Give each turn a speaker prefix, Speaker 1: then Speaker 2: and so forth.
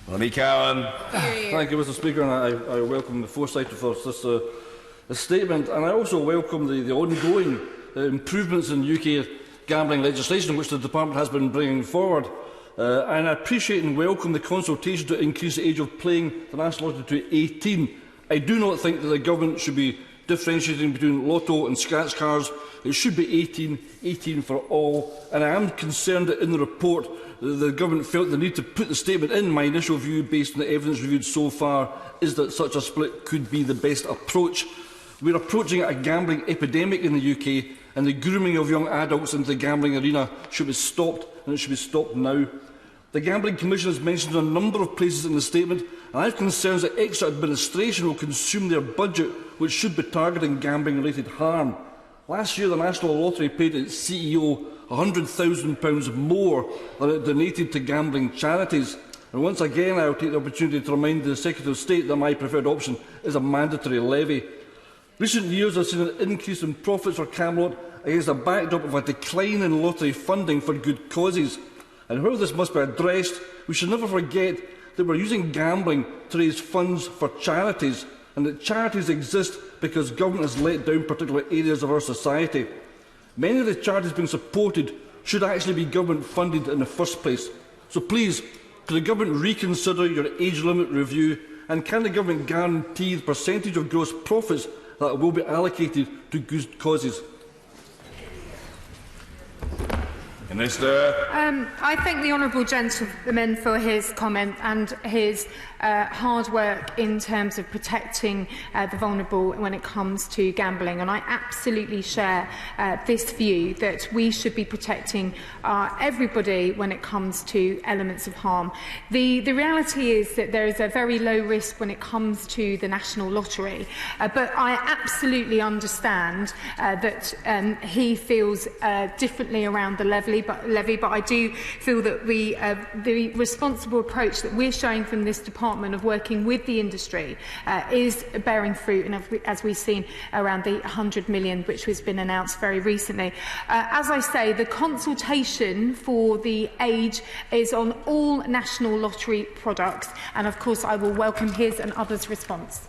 Speaker 1: Ronnie Cowan.
Speaker 2: Thank you, Mr. Speaker, and I welcome the foresight for this statement, and I also welcome the ongoing improvements in UK gambling legislation which the Department has been bringing forward. And I appreciate and welcome the consultation to increase the age of playing the National Lottery to 18. I do not think that the Government should be differentiating between lotto and scratch cards. It should be 18 for all, and I am concerned that in the report the Government felt the need to put the statement in. My initial view, based on the evidence reviewed so far, is that such a split could be the best approach. We are approaching a gambling epidemic in the UK, and the grooming of young adults into the gambling arena should be stopped, and it should be stopped now. The Gambling Commission has mentioned a number of places in the statement, and I have concerns that extra administration will consume their budget, which should be targeting gambling-related harm. Last year, the National Lottery paid its CEO £100,000 more than it donated to gambling charities. And once again, I will take the opportunity to remind the Secretary of State that my preferred option is a mandatory levy. Recent years have seen an increase in profits for Camelot against a backdrop of a decline in lottery funding for good causes. And while this must be addressed, we should never forget that we are using gambling to raise funds for charities, and that charities exist because government has let down particular areas of our society. Many of the charities being supported should actually be government funded in the first place. So please, could the Government reconsider your age limit review, and can the Government guarantee the percentage of gross profits that will be allocated to good causes?
Speaker 1: Minister.
Speaker 3: I thank the honourable gentleman for his comment and his hard work in terms of protecting the vulnerable when it comes to gambling, and I absolutely share this view that we should be protecting everybody when it comes to elements of harm. The reality is that there is a very low risk when it comes to the National Lottery, but I absolutely understand that he feels differently around the levy, but I do feel that the responsible approach that we're showing from this department of working with the industry is bearing fruit, and as we've seen around the 100 million which has been announced very recently. As I say, the consultation for the age is on all National Lottery products, and of course I will welcome his and others' response.